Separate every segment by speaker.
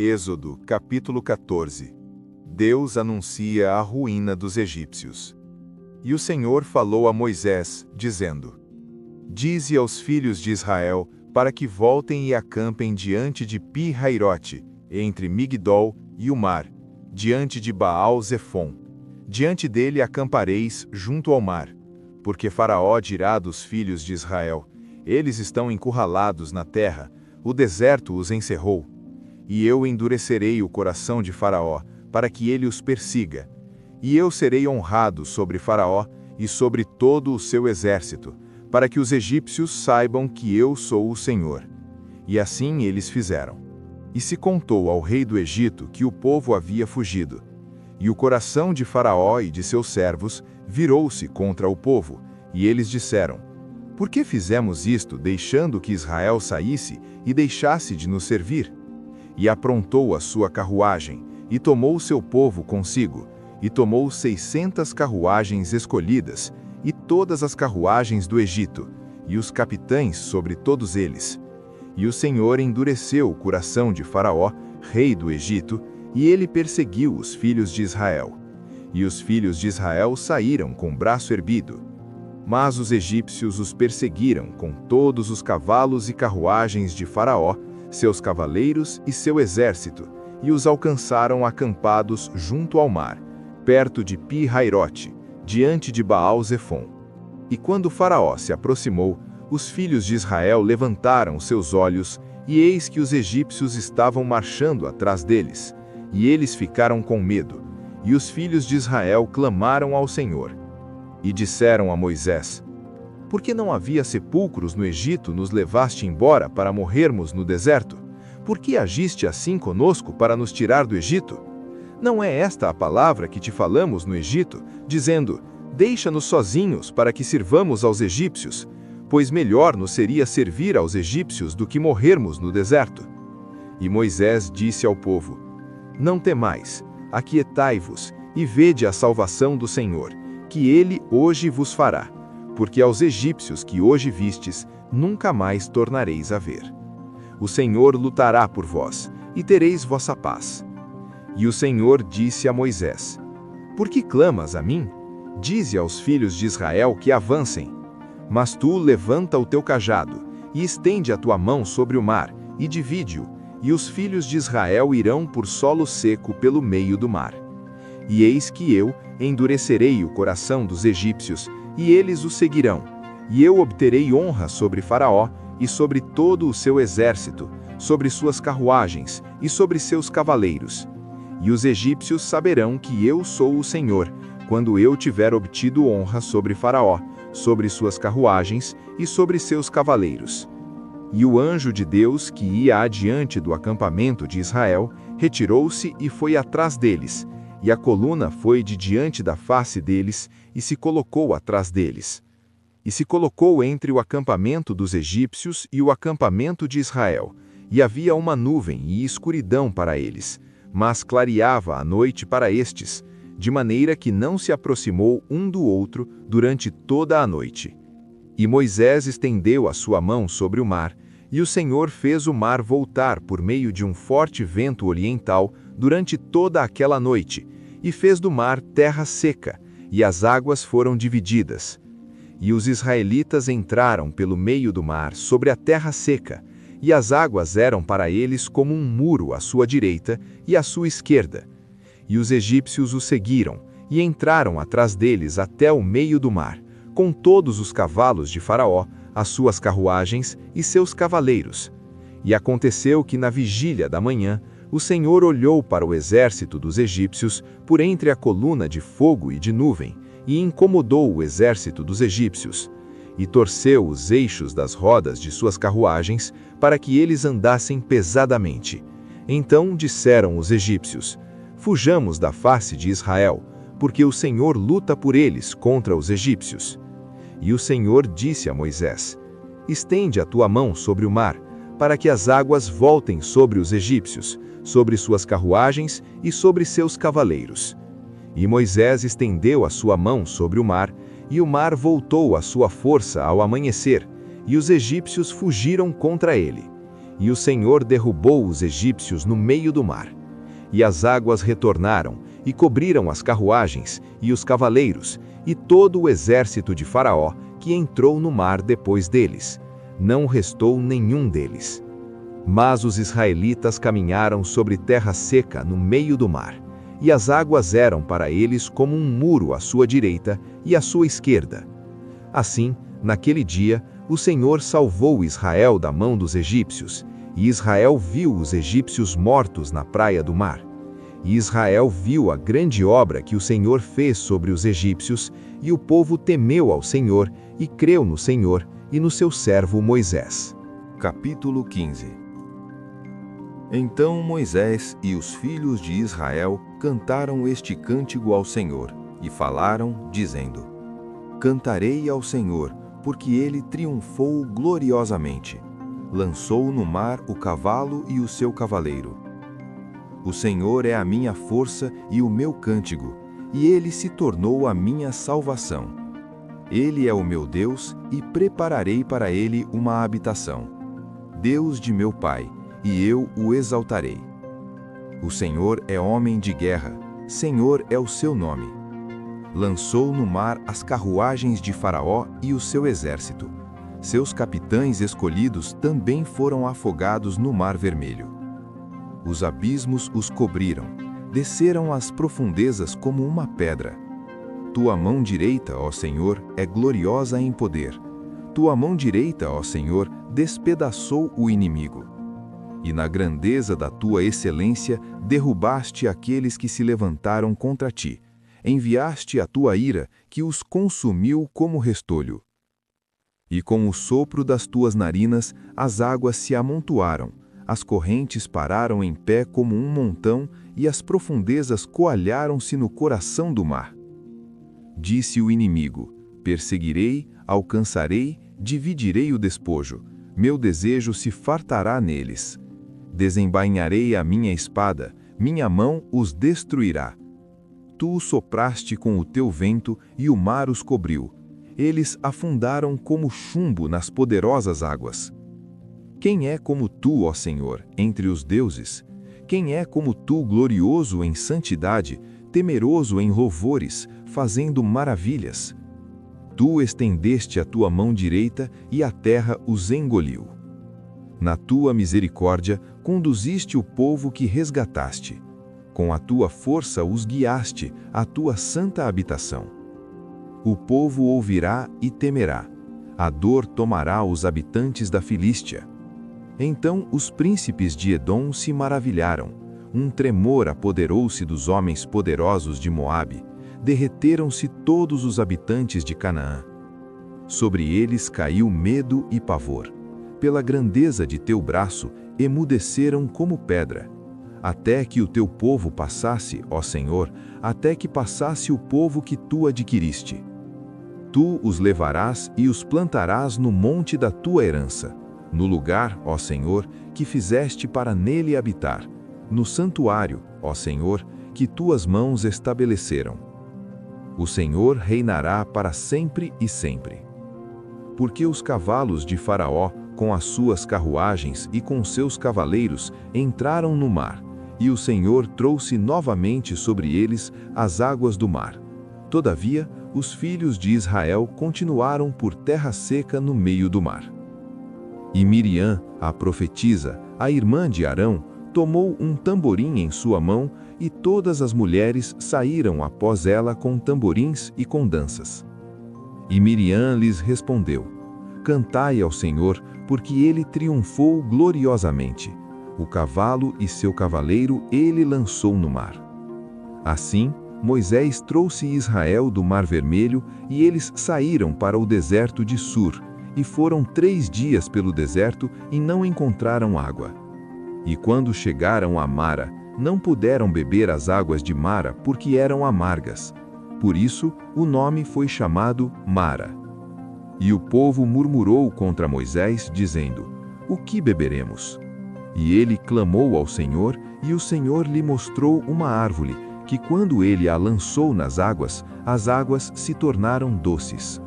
Speaker 1: Êxodo, capítulo 14. Deus anuncia a ruína dos egípcios. E o Senhor falou a Moisés, dizendo: Dize aos filhos de Israel, para que voltem e acampem diante de Pi-Hairote, entre Migdol e o mar, diante de Baal-Zefon. Diante dele acampareis junto ao mar, porque Faraó dirá dos filhos de Israel: Eles estão encurralados na terra, o deserto os encerrou. E eu endurecerei o coração de Faraó, para que ele os persiga. E eu serei honrado sobre Faraó e sobre todo o seu exército, para que os egípcios saibam que eu sou o Senhor. E assim eles fizeram. E se contou ao rei do Egito que o povo havia fugido. E o coração de Faraó e de seus servos virou-se contra o povo, e eles disseram: Por que fizemos isto, deixando que Israel saísse e deixasse de nos servir? E aprontou a sua carruagem, e tomou seu povo consigo, e tomou 600 carruagens escolhidas, e todas as carruagens do Egito, e os capitães sobre todos eles. E o Senhor endureceu o coração de Faraó, rei do Egito, e ele perseguiu os filhos de Israel. E os filhos de Israel saíram com o braço erguido. Mas os egípcios os perseguiram com todos os cavalos e carruagens de Faraó, seus cavaleiros e seu exército, e os alcançaram acampados junto ao mar, perto de Pi-Hairote, diante de Baal-Zefon. E quando Faraó se aproximou, os filhos de Israel levantaram seus olhos, e eis que os egípcios estavam marchando atrás deles, e eles ficaram com medo, e os filhos de Israel clamaram ao Senhor. E disseram a Moisés: Por que não havia sepulcros no Egito, nos levaste embora para morrermos no deserto? Por que agiste assim conosco para nos tirar do Egito? Não é esta a palavra que te falamos no Egito, dizendo: Deixa-nos sozinhos para que sirvamos aos egípcios, pois melhor nos seria servir aos egípcios do que morrermos no deserto? E Moisés disse ao povo: Não temais, aquietai-vos, e vede a salvação do Senhor, que ele hoje vos fará, porque aos egípcios que hoje vistes, nunca mais tornareis a ver. O Senhor lutará por vós, e tereis vossa paz. E o Senhor disse a Moisés: Por que clamas a mim? Dize aos filhos de Israel que avancem. Mas tu levanta o teu cajado, e estende a tua mão sobre o mar, e divide-o, e os filhos de Israel irão por solo seco pelo meio do mar. E eis que eu endurecerei o coração dos egípcios, e eles o seguirão, e eu obterei honra sobre Faraó e sobre todo o seu exército, sobre suas carruagens e sobre seus cavaleiros. E os egípcios saberão que eu sou o Senhor, quando eu tiver obtido honra sobre Faraó, sobre suas carruagens e sobre seus cavaleiros. E o anjo de Deus, que ia adiante do acampamento de Israel, retirou-se e foi atrás deles, e a coluna foi de diante da face deles, e se colocou atrás deles. E se colocou entre o acampamento dos egípcios e o acampamento de Israel, e havia uma nuvem e escuridão para eles, mas clareava a noite para estes, de maneira que não se aproximou um do outro durante toda a noite. E Moisés estendeu a sua mão sobre o mar, e o Senhor fez o mar voltar por meio de um forte vento oriental durante toda aquela noite, e fez do mar terra seca, e as águas foram divididas. E os israelitas entraram pelo meio do mar sobre a terra seca, e as águas eram para eles como um muro à sua direita e à sua esquerda. E os egípcios os seguiram, e entraram atrás deles até o meio do mar, com todos os cavalos de Faraó, as suas carruagens e seus cavaleiros. E aconteceu que na vigília da manhã, o Senhor olhou para o exército dos egípcios por entre a coluna de fogo e de nuvem, e incomodou o exército dos egípcios, e torceu os eixos das rodas de suas carruagens, para que eles andassem pesadamente. Então disseram os egípcios: Fujamos da face de Israel, porque o Senhor luta por eles contra os egípcios. E o Senhor disse a Moisés: Estende a tua mão sobre o mar, para que as águas voltem sobre os egípcios, sobre suas carruagens e sobre seus cavaleiros. E Moisés estendeu a sua mão sobre o mar, e o mar voltou à sua força ao amanhecer, e os egípcios fugiram contra ele.
Speaker 2: E o Senhor derrubou os egípcios no meio do mar. E as águas retornaram, e cobriram as carruagens, e os cavaleiros, e todo o exército de Faraó, que entrou no mar depois deles. Não restou nenhum deles. Mas os israelitas caminharam sobre terra seca no meio do mar, e as águas eram para eles como um muro à sua direita e à sua esquerda. Assim, naquele dia, o Senhor salvou Israel da mão dos egípcios, e Israel viu os egípcios mortos na praia do mar. E Israel viu a grande obra que o Senhor fez sobre os egípcios, e o povo temeu ao Senhor, e creu no Senhor e no seu servo Moisés.
Speaker 3: Capítulo 15. Então Moisés e os filhos de Israel cantaram este cântico ao Senhor, e falaram, dizendo: Cantarei ao Senhor, porque ele triunfou gloriosamente. Lançou no mar o cavalo e o seu cavaleiro. O Senhor é a minha força e o meu cântigo, e ele se tornou a minha salvação. Ele é o meu Deus, e prepararei para ele uma habitação. Deus de meu pai, e eu o exaltarei. O Senhor é homem de guerra, Senhor é o seu nome. Lançou no mar as carruagens de Faraó e o seu exército. Seus capitães escolhidos também foram afogados no Mar Vermelho. Os abismos os cobriram, desceram às profundezas como uma pedra. Tua mão direita, ó Senhor, é gloriosa em poder. Tua mão direita, ó Senhor, despedaçou o inimigo. E na grandeza da tua excelência derrubaste aqueles que se levantaram contra ti. Enviaste a tua ira, que os consumiu como restolho. E com o sopro das tuas narinas as águas se amontoaram, as correntes pararam em pé como um montão, e as profundezas coalharam-se no coração do mar. Disse o inimigo: perseguirei, alcançarei, dividirei o despojo, meu desejo se fartará neles. Desembainharei a minha espada, minha mão os destruirá. Tu o sopraste com o teu vento, e o mar os cobriu. Eles afundaram como chumbo nas poderosas águas. Quem é como tu, ó Senhor, entre os deuses? Quem é como tu, glorioso em santidade, temeroso em louvores, fazendo maravilhas? Tu estendeste a tua mão direita, e a terra os engoliu. Na tua misericórdia, conduziste o povo que resgataste. Com a tua força os guiaste à tua santa habitação. O povo ouvirá e temerá. A dor tomará os habitantes da Filístia. Então os príncipes de Edom se maravilharam. Um tremor apoderou-se dos homens poderosos de Moabe. Derreteram-se todos os habitantes de Canaã. Sobre eles caiu medo e pavor. Pela grandeza de teu braço, emudeceram como pedra. Até que o teu povo passasse, ó Senhor, até que passasse o povo que tu adquiriste. Tu os levarás e os plantarás no monte da tua herança, no lugar, ó Senhor, que fizeste para nele habitar, no santuário, ó Senhor, que tuas mãos estabeleceram. O Senhor reinará para sempre e sempre. Porque os cavalos de Faraó, com as suas carruagens e com seus cavaleiros, entraram no mar, e o Senhor trouxe novamente sobre eles as águas do mar. Todavia, os filhos de Israel continuaram por terra seca no meio do mar. E Miriam, a profetisa, a irmã de Arão, tomou um tamborim em sua mão, e todas as mulheres saíram após ela com tamborins e com danças. E Miriam lhes respondeu: Cantai ao Senhor, porque ele triunfou gloriosamente. O cavalo e seu cavaleiro ele lançou no mar. Assim, Moisés trouxe Israel do Mar Vermelho, e eles saíram para o deserto de Sur, e foram 3 dias pelo deserto e não encontraram água. E quando chegaram a Mara, não puderam beber as águas de Mara porque eram amargas. Por isso, o nome foi chamado Mara. E o povo murmurou contra Moisés, dizendo: O que beberemos? E ele clamou ao Senhor, e o Senhor lhe mostrou uma árvore, que quando ele a lançou nas águas, as águas se tornaram doces.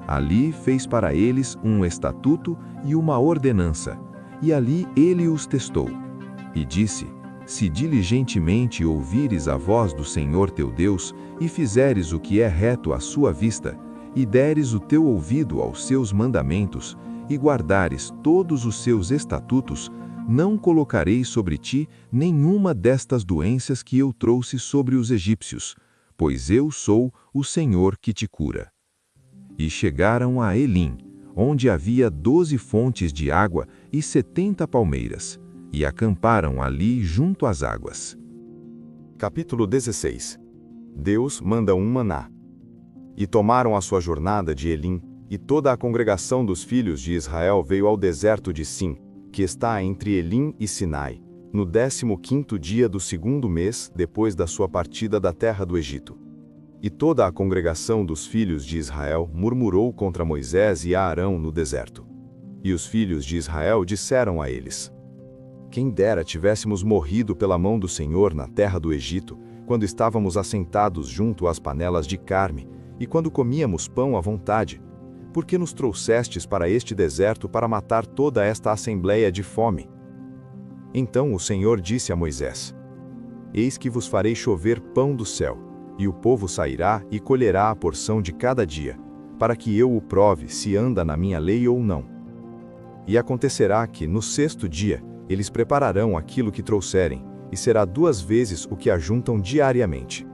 Speaker 3: Ali fez para eles um estatuto e uma ordenança, e ali ele os testou. E disse: Se diligentemente ouvires a voz do Senhor teu Deus, e fizeres o que é reto à sua vista, e deres o teu ouvido aos seus mandamentos, e guardares todos os seus estatutos, não colocarei sobre ti nenhuma destas doenças que eu trouxe sobre os egípcios, pois eu sou o Senhor que te cura. E chegaram a Elim, onde havia 12 fontes de água e 70 palmeiras, e acamparam ali junto às águas.
Speaker 4: Capítulo 16. Deus manda um maná. E tomaram a sua jornada de Elim, e toda a congregação dos filhos de Israel veio ao deserto de Sim, que está entre Elim e Sinai, no 15º dia do 2º mês depois da sua partida da terra do Egito. E toda a congregação dos filhos de Israel murmurou contra Moisés e Arão no deserto. E os filhos de Israel disseram a eles: Quem dera tivéssemos morrido pela mão do Senhor na terra do Egito, quando estávamos assentados junto às panelas de carne, e quando comíamos pão à vontade. Por que nos trouxestes para este deserto para matar toda esta assembleia de fome? Então o Senhor disse a Moisés: Eis que vos farei chover pão do céu, e o povo sairá e colherá a porção de cada dia, para que eu o prove se anda na minha lei ou não. E acontecerá que, no 6º dia, eles prepararão aquilo que trouxerem, e será 2 vezes o que ajuntam diariamente.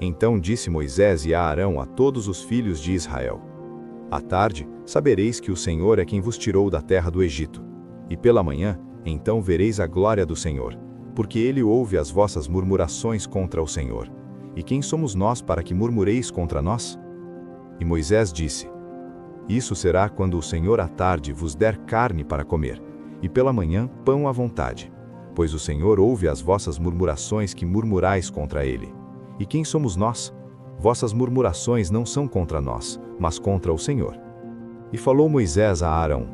Speaker 4: Então disse Moisés e Arão a todos os filhos de Israel: À tarde, sabereis que o Senhor é quem vos tirou da terra do Egito. E pela manhã, então vereis a glória do Senhor, porque ele ouve as vossas murmurações contra o Senhor. E quem somos nós para que murmureis contra nós? E Moisés disse: Isso será quando o Senhor à tarde vos der carne para comer, e pela manhã pão à vontade. Pois o Senhor ouve as vossas murmurações que murmurais contra ele. E quem somos nós? Vossas murmurações não são contra nós, mas contra o Senhor. E falou Moisés a Arão: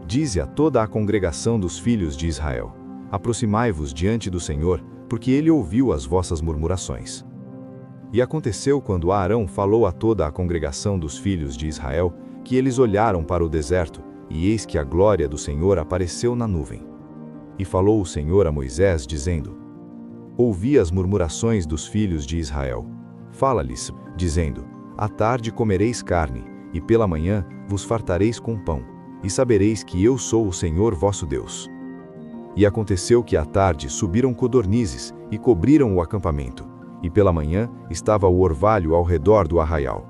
Speaker 4: Dize a toda a congregação dos filhos de Israel: Aproximai-vos diante do Senhor, porque ele ouviu as vossas murmurações. E aconteceu quando Arão falou a toda a congregação dos filhos de Israel, que eles olharam para o deserto, e eis que a glória do Senhor apareceu na nuvem. E falou o Senhor a Moisés, dizendo: Ouvi as murmurações dos filhos de Israel. Fala-lhes, dizendo: À tarde comereis carne, e pela manhã vos fartareis com pão, e sabereis que eu sou o Senhor vosso Deus. E aconteceu que à tarde subiram codornizes, e cobriram o acampamento, e pela manhã estava o orvalho ao redor do arraial.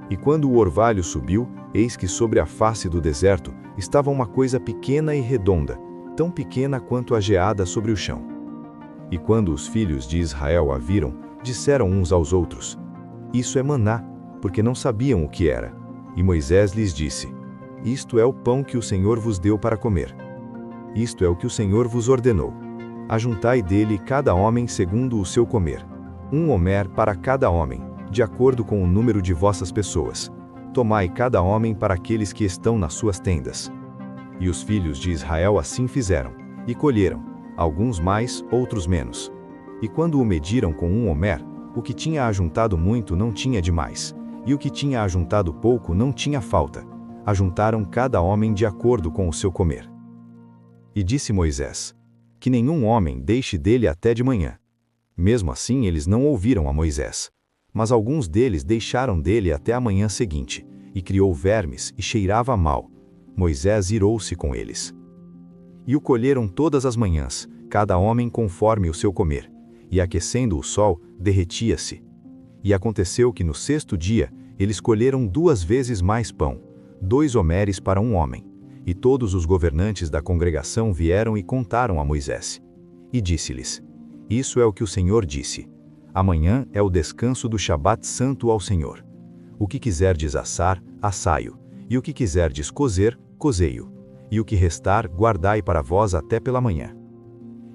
Speaker 4: E quando o orvalho subiu, eis que sobre a face do deserto estava uma coisa pequena e redonda, tão pequena quanto a geada sobre o chão. E quando os filhos de Israel a viram, disseram uns aos outros: Isso é maná, porque não sabiam o que era. E Moisés lhes disse: Isto é o pão que o Senhor vos deu para comer. Isto é o que o Senhor vos ordenou. Ajuntai dele cada homem segundo o seu comer. 1 homer para cada homem, de acordo com o número de vossas pessoas. Tomai cada homem para aqueles que estão nas suas tendas. E os filhos de Israel assim fizeram, e colheram, alguns mais, outros menos. E quando o mediram com 1 homer, o que tinha ajuntado muito não tinha demais, e o que tinha ajuntado pouco não tinha falta. Ajuntaram cada homem de acordo com o seu comer. E disse Moisés: Que nenhum homem deixe dele até de manhã. Mesmo assim eles não ouviram a Moisés. Mas alguns deles deixaram dele até a manhã seguinte, e criou vermes e cheirava mal. Moisés irou-se com eles. E o colheram todas as manhãs, cada homem conforme o seu comer, e aquecendo o sol, derretia-se. E aconteceu que no 6º dia, eles colheram 2 vezes mais pão, 2 homeres para 1 homem. E todos os governantes da congregação vieram e contaram a Moisés. E disse-lhes: Isso é o que o Senhor disse: Amanhã é o descanso do Shabat santo ao Senhor. O que quiserdes assar, assai-o, e o que quiserdes cozer, cozei-o, e o que restar, guardai para vós até pela manhã.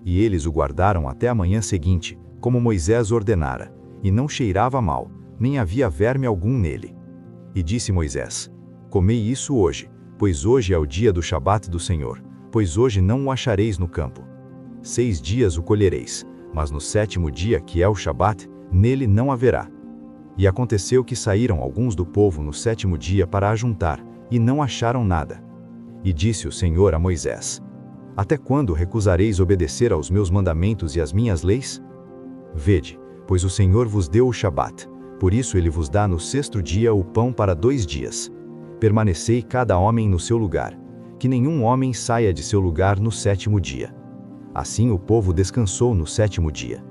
Speaker 4: E eles o guardaram até a manhã seguinte, como Moisés ordenara, e não cheirava mal, nem havia verme algum nele. E disse Moisés: Comei isso hoje, pois hoje é o dia do Shabat do Senhor, pois hoje não o achareis no campo. 6 dias o colhereis, mas no 7º dia, que é o Shabat, nele não haverá. E aconteceu que saíram alguns do povo no 7º dia para ajuntar, e não acharam nada. E disse o Senhor a Moisés:
Speaker 2: Até quando recusareis obedecer aos meus mandamentos e às minhas leis? Vede, pois o Senhor vos deu o Shabat, por isso ele vos dá no 6º dia o pão para 2 dias. Permanecei cada homem no seu lugar, que nenhum homem saia de seu lugar no 7º dia. Assim o povo descansou no 7º dia.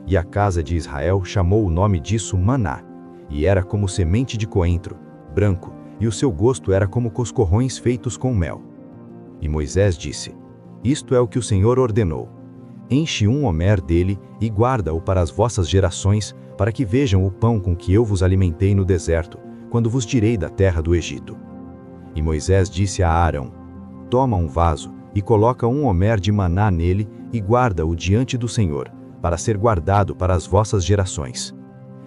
Speaker 2: E a casa de Israel chamou o nome disso maná, e era como semente de coentro, branco, e o seu gosto era como coscorrões feitos com mel. E Moisés disse: Isto é o que o Senhor ordenou. Enche um homer dele e guarda-o para as vossas gerações, para que vejam o pão com que eu vos alimentei no deserto, quando vos tirei da terra do Egito. E Moisés disse a Arão: Toma um vaso e coloca um homer de maná nele e guarda-o diante do Senhor, para ser guardado para as vossas gerações.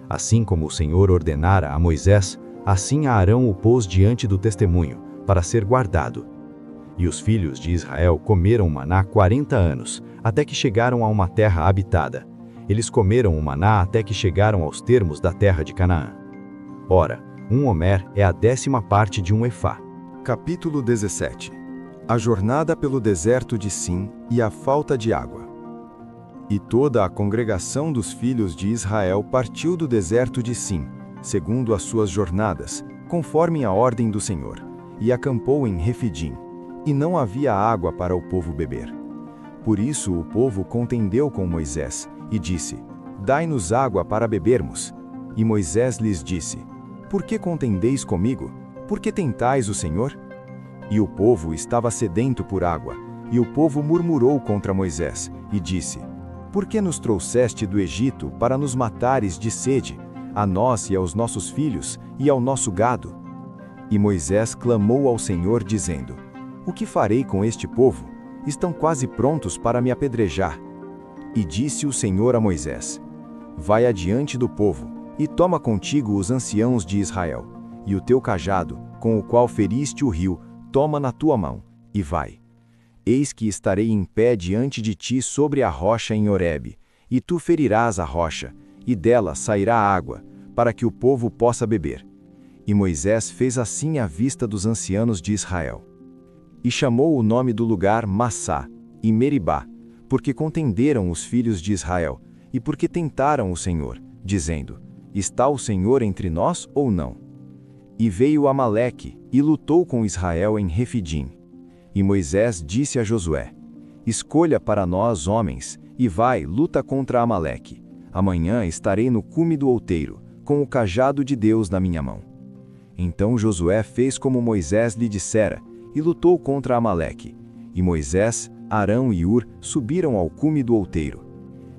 Speaker 2: Assim como o Senhor ordenara a Moisés, assim Arão o pôs diante do testemunho, para ser guardado. E os filhos de Israel comeram maná 40 anos, até que chegaram a uma terra habitada. Eles comeram o maná até que chegaram aos termos da terra de Canaã. Ora, um homer é a 10ª parte de um efá.
Speaker 3: Capítulo 17. A jornada pelo deserto de Sim e a falta de água. E toda a congregação dos filhos de Israel partiu do deserto de Sim, segundo as suas jornadas, conforme a ordem do Senhor, e acampou em Refidim, e não havia água para o povo beber. Por isso o povo contendeu com Moisés, e disse: Dai-nos água para bebermos. E Moisés lhes disse: Por que contendeis comigo? Por que tentais o Senhor? E o povo estava sedento por água, e o povo murmurou contra Moisés, e disse: Por que nos trouxeste do Egito para nos matares de sede, a nós e aos nossos filhos, e ao nosso gado? E Moisés clamou ao Senhor, dizendo: O que farei com este povo? Estão quase prontos para me apedrejar. E disse o Senhor a Moisés: Vai adiante do povo, e toma contigo os anciãos de Israel, e o teu cajado, com o qual feriste o rio, toma na tua mão, e vai. Eis que estarei em pé diante de ti sobre a rocha em Horebe, e tu ferirás a rocha, e dela sairá água, para que o povo possa beber. E Moisés fez assim à vista dos ancianos de Israel. E chamou o nome do lugar Massá e Meribá, porque contenderam os filhos de Israel, e porque tentaram o Senhor, dizendo: Está o Senhor entre nós ou não? E veio Amaleque, e lutou com Israel em Refidim. E Moisés disse a Josué: Escolha para nós homens, e vai, luta contra Amaleque. Amanhã estarei no cume do outeiro, com o cajado de Deus na minha mão. Então Josué fez como Moisés lhe dissera, e lutou contra Amaleque. E Moisés, Arão e Ur subiram ao cume do outeiro.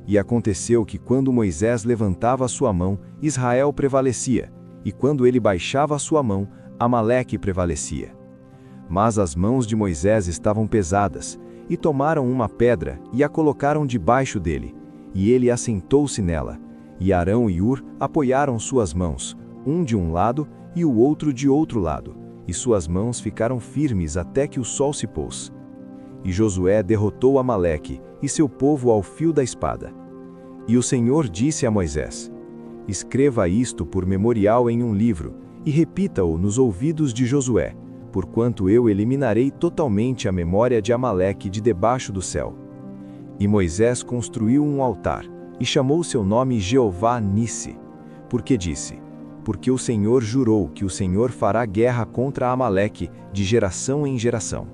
Speaker 3: E aconteceu que quando Moisés levantava a sua mão, Israel prevalecia, e quando ele baixava a sua mão, Amaleque prevalecia. Mas as mãos de Moisés estavam pesadas, e tomaram uma pedra e a colocaram debaixo dele, e ele assentou-se nela, e Arão e Ur apoiaram suas mãos, um de um lado e o outro de outro lado, e suas mãos ficaram firmes até que o sol se pôs. E Josué derrotou Amaleque e seu povo ao fio da espada. E o Senhor disse a Moisés: Escreva isto por memorial em um livro, e repita-o nos ouvidos de Josué, porquanto eu eliminarei totalmente a memória de Amaleque de debaixo do céu. E Moisés construiu um altar, e chamou seu nome Jeová Nissi, porque disse: Porque o Senhor jurou que o Senhor fará guerra contra Amaleque de geração em geração.